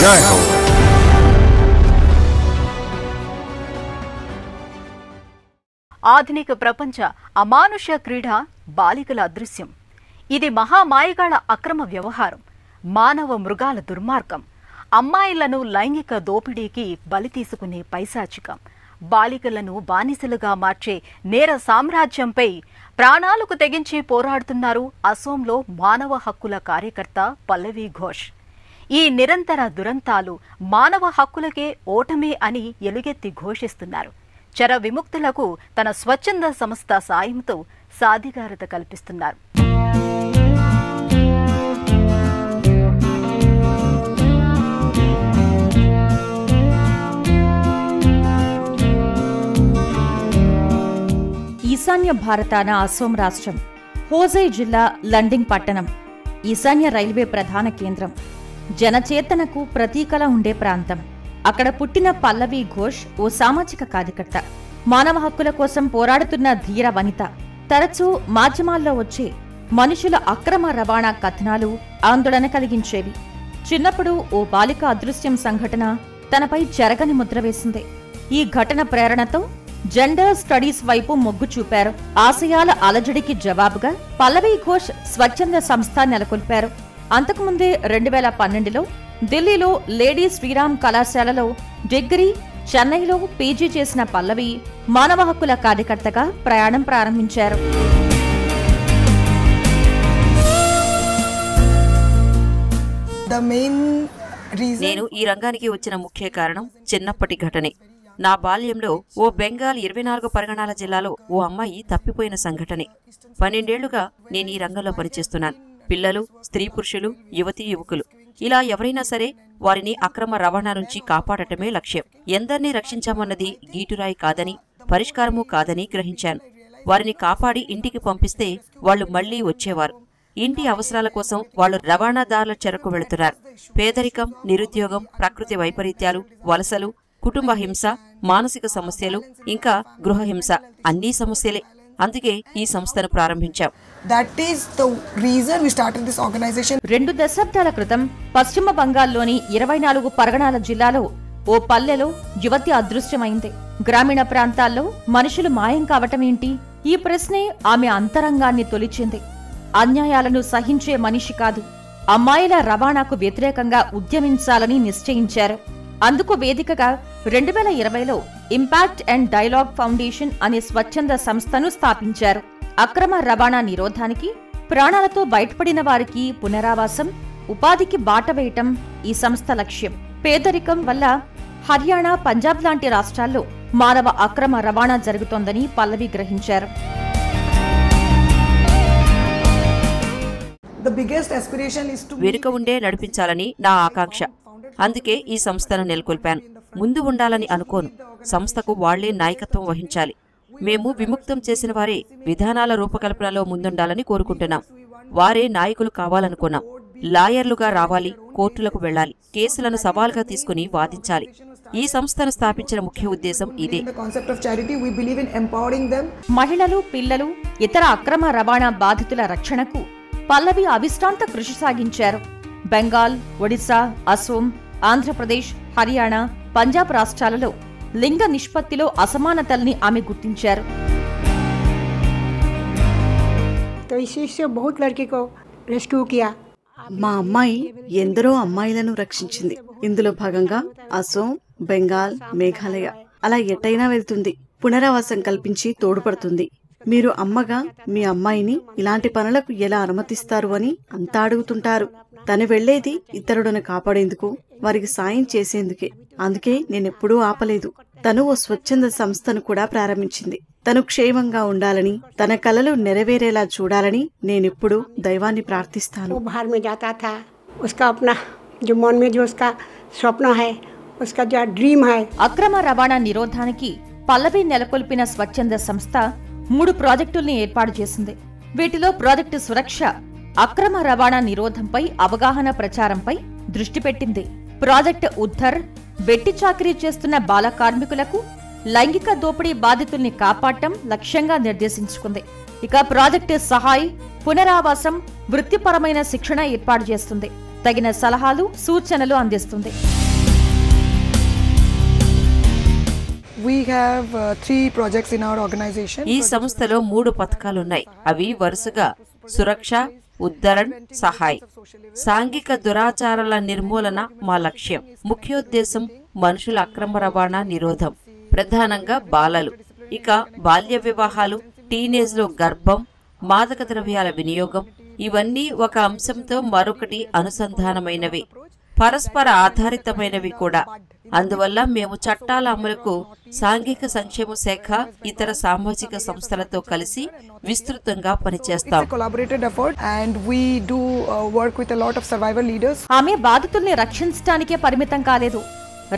జై హో. ఆధునిక ప్రపంచ అమానుష క్రీడ బాలికల అదృశ్యం. ఇది మహామాయగాళ్ల అక్రమ వ్యవహారం, మానవ మృగాల దుర్మార్గం, అమ్మాయిలను లైంగిక దోపిడీకి బలి తీసుకునే పైశాచికం, బాలికలను బానిసలుగా మార్చే నేర సామ్రాజ్యంపై ప్రాణాలకు తెగించి పోరాడుతున్నారు అసోంలో మానవ హక్కుల కార్యకర్త పల్లవి ఘోష్. ఈ నిరంతర దురంతాలు మానవ హక్కులకే ఓటమే అని ఎలుగెత్తి ఘోషిస్తున్నారు. చర విముక్తులకు తన స్వచ్ఛంద సంస్థ సాయంతో సాధికారత కల్పిస్తున్నారు. ఈశాన్య భారతాన అసోం రాష్ట్రం హోజై జిల్లా లండింగ్ పట్టణం ఈశాన్య రైల్వే ప్రధాన కేంద్రం, జనచేతనకు ప్రతీకలా ఉండే ప్రాంతం. అక్కడ పుట్టిన పల్లవి ఘోష్ ఓ సామాజిక కార్యకర్త, మానవ హక్కుల కోసం పోరాడుతున్న ధీర వనిత. తరచూ మాధ్యమాల్లో వచ్చే మనుషుల అక్రమ రవాణా కథనాలు ఆందోళన కలిగించేవి. చిన్నప్పుడు ఓ బాలిక అదృశ్యం సంఘటన తనపై చెరగని ముద్ర వేసింది. ఈ ఘటన ప్రేరణతో జెండర్ స్టడీస్ వైపు మొగ్గు చూపారు. ఆశయాల అలజడికి జవాబుగా పల్లవి ఘోష్ స్వచ్ఛంద సంస్థ నెలకొల్పారు. అంతకుముందే 2012లో ఢిల్లీలో లేడీ శ్రీరామ్ కళాశాలలో డిగ్రీ, చెన్నైలో పీజీ చేసిన పల్లవి మానవ హక్కుల కార్యకర్తగా ప్రయాణం ప్రారంభించారు. నేను ఈ రంగానికి వచ్చిన ముఖ్య కారణం చిన్నప్పటి ఘటనే. నా బాల్యంలో ఓ బెంగాల్ 24 పరగణాల జిల్లాలో ఓ అమ్మాయి తప్పిపోయిన సంఘటనే. 12 ఏళ్లుగా నేను ఈ రంగంలో పనిచేస్తున్నాను. పిల్లలు, స్త్రీ పురుషులు, యువతీ యువకులు ఇలా ఎవరైనా సరే వారిని అక్రమ రవాణా నుంచి కాపాడటమే లక్ష్యం. ఎందరినీ రక్షించామన్నది గీటురాయి కాదని, పరిష్కారమూ కాదని గ్రహించాను. వారిని కాపాడి ఇంటికి పంపిస్తే వాళ్లు మళ్లీ వచ్చేవారు. ఇంటి అవసరాల కోసం వాళ్లు రవాణాదారుల చెరకు వెళుతున్నారు. పేదరికం, నిరుద్యోగం, ప్రకృతి వైపరీత్యాలు, వలసలు, కుటుంబ హింస, మానసిక సమస్యలు, ఇంకా గృహహింస అన్నీ సమస్యలే. అందుకే ఈ సంస్థను ప్రారంభించాం. 2 దశాబ్దాల క్రితం పశ్చిమ బంగాల్లోని 24 పరగణాల జిల్లాలో ఓ పల్లెలో యువతి అదృశ్యమైంది. గ్రామీణ ప్రాంతాల్లో మనుషులు మాయం కావటమేంటి? ఈ ప్రశ్నే ఆమె అంతరంగాన్ని తొలిచింది. అన్యాయాలను సహించే మనిషి కాదు, అమ్మాయిల రవాణాకు వ్యతిరేకంగా ఉద్యమించాలని నిశ్చయించారు. అందుకు వేదికగా 2020లో ఇంపాక్ట్ అండ్ డైలాగ్ ఫౌండేషన్ అనే స్వచ్ఛంద సంస్థను స్థాపించారు. అక్రమ రవాణా నిరోధానికి, ప్రాణాలతో బయటపడిన వారికి పునరావాసం, ఉపాధికి బాట వేయటం ఈ సంస్థ లక్ష్యం. పేదరికం వల్ల హర్యానా, పంజాబ్ లాంటి రాష్ట్రాల్లో మానవ అక్రమ రవాణా జరుగుతోందని పల్లవి గ్రహించారు. వెనుక ఉండే నడిపించాలని నా ఆకాంక్ష. అందుకే ఈ సంస్థను నెలకొల్పాను. ముందు ఉండాలని అనుకోను. సంస్థకు వాళ్లే నాయకత్వం వహించాలి. మేము విముక్తం చేసిన వారే విధానాల రూపకల్పనలో ముందుండాలని కోరుకుంటున్నాం. వారే నాయకులు కావాలనుకున్నాం. లాయర్లుగా రావాలి, కోర్టులకు వెళ్లాలి, కేసులను సవాల్గా తీసుకుని వాదించాలి. ఈ సంస్థను స్థాపించిన ముఖ్య ఉద్దేశం ఇదే. మహిళలు, పిల్లలు, ఇతర అక్రమ రవాణా బాధితుల రక్షణకు పల్లవి అవిశ్రాంత కృషి సాగించారు. బెంగాల్, ఒడిశా, అసోం, ఆంధ్రప్రదేశ్, హర్యానా, పంజాబ్ రాష్ట్రాలలో లింగ నిష్పత్తిలో అసమానతల్ని ఆమె గుర్తించారు. మా అమ్మాయి ఎందరో అమ్మాయిలను రక్షించింది. ఇందులో భాగంగా అసోం, బెంగాల్, మేఘాలయ అలా ఎటైనా వెళ్తుంది. పునరావాసం కల్పించి తోడ్పడుతుంది. మీరు అమ్మగా మీ అమ్మాయిని ఇలాంటి పనులకు ఎలా అనుమతిస్తారు అని అంతా అడుగుతుంటారు. తను వెళ్లేది ఇతరులను కాపాడేందుకు, వారికి సాయం చేసేందుకే. అందుకే నేనెప్పుడూ ఆపలేదు. తను ఓ స్వచ్ఛంద సంస్థను కూడా ప్రారంభించింది. తను క్షేమంగా ఉండాలని, తన కలలు నెరవేరేలా చూడాలని నేనెప్పుడూ దైవాన్ని ప్రార్థిస్తాను. అక్రమ రవాణా నిరోధానికి పల్లవి నెలకొల్పిన స్వచ్ఛంద సంస్థ 3 ప్రాజెక్టుల్ని ఏర్పాటు చేసింది. వీటిలో ప్రాజెక్టు సురక్ష అక్రమ రవాణా నిరోధంపై అవగాహన ప్రచారంపై దృష్టి పెట్టింది. ప్రాజెక్టు ఉద్ధర్ వెట్టి చాకిరీ చేస్తున్న బాల కార్మికులకు, లైంగిక దోపిడీ బాధితుల్ని కాపాడటం లక్ష్యంగా నిర్దేశించుకుంది. ఇక ప్రాజెక్టు సహాయ్ పునరావాసం, వృత్తిపరమైన శిక్షణ ఏర్పాటు చేస్తుంది. తగిన సలహాలు సూచనలు అందిస్తుంది. We have 3 projects in our organization. ఈ సంస్థలో 3 పథకాలున్నాయి. అవి వరుసగా సురక్ష, ఉద్ధరణ్, సహాయ్. సాంఘిక దురాచారాల నిర్మూలన మా లక్ష్యం. ముఖ్యోద్దేశం మనుషుల అక్రమ రవాణా నిరోధం, ప్రధానంగా బాలలు. ఇక బాల్య వివాహాలు, టీనేజ్ లో గర్భం, మాదక ద్రవ్యాల వినియోగం, ఇవన్నీ ఒక అంశంతో మరొకటి అనుసంధానమైనవి, పరస్పర ఆధారితమైనవి కూడా. అందువల్ల మేము చట్టాల అమలుకు సాంఘిక సంక్షేమ శాఖ, ఇతర సామాజిక సంస్థలతో కలిసి విస్తృతంగా పనిచేస్తాం. ఆమె బాధితుల్ని రక్షించడానికే పరిమితం కాలేదు.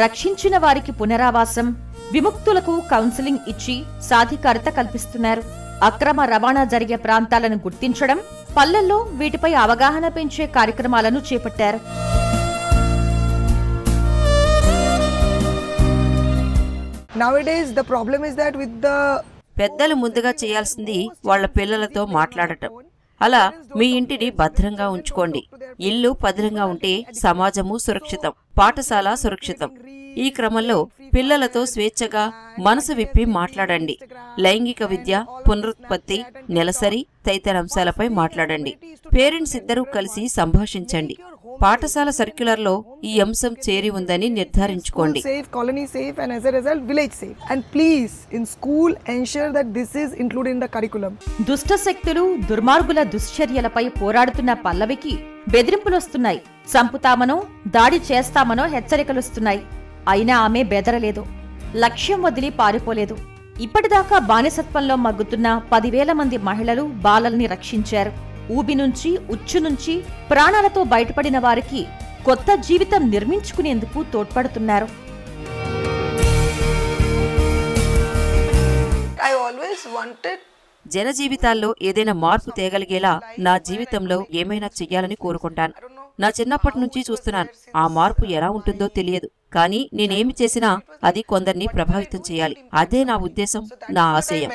రక్షించిన వారికి పునరావాసం, విముక్తులకు కౌన్సిలింగ్ ఇచ్చి సాధికారత కల్పిస్తున్నారు. అక్రమ రవాణా జరిగే ప్రాంతాలను గుర్తించడం, పల్లెల్లో వీటిపై అవగాహన పెంచే కార్యక్రమాలను చేపట్టారు. Nowadays the problem is that with the పెద్దలు ముందుగా చేయాల్సింది వాళ్ల పిల్లలతో మాట్లాడటం. అలా మీ ఇంటిని భద్రంగా ఉంచుకోండి. ఇల్లు పదిలంగా ఉంటే సమాజము సురక్షితం, పాఠశాల సురక్షితం. ఈ క్రమంలో పిల్లలతో స్వేచ్ఛగా మనసు విప్పి మాట్లాడండి. లైంగిక విద్య, పునరుత్పత్తి, నెలసరి తదితర అంశాలపై మాట్లాడండి. పేరెంట్స్ ఇద్దరూ కలిసి సంభాషించండి. పాఠశాల సర్క్యులర్లో ఈ అంశం చేరి ఉందని నిర్ధారించుకోండి. దుష్ట శక్తులు, దుర్మార్గుల దుశ్చర్యలపై పోరాడుతున్న పల్లవికి బెదిరింపులొస్తున్నాయి. చంపుతామనో, దాడి చేస్తామనో హెచ్చరికలొస్తున్నాయి. అయినా ఆమె బెదరలేదు, లక్ష్యం వదిలి పారిపోలేదు. ఇప్పటిదాకా బానిసత్వంలో మగ్గుతున్న 10,000 మంది మహిళలు, బాలల్ని రక్షించారు. ఊబి నుంచి, ఉచ్చు నుంచి ప్రాణాలతో బయటపడిన వారికి కొత్త జీవితం నిర్మించుకునేందుకు తోడ్పడుతున్నారు. జన జీవితాల్లో ఏదైనా మార్పు తేగలిగేలా నా జీవితంలో ఏమైనా చెయ్యాలని కోరుకుంటాను. నా చిన్నప్పటి నుంచి చూస్తున్నాను. ఆ మార్పు ఎలా ఉంటుందో తెలియదు, కానీ నేనేమి చేసినా అది కొందరిని ప్రభావితం చేయాలి. అదే నా ఉద్దేశం, నా ఆశయం.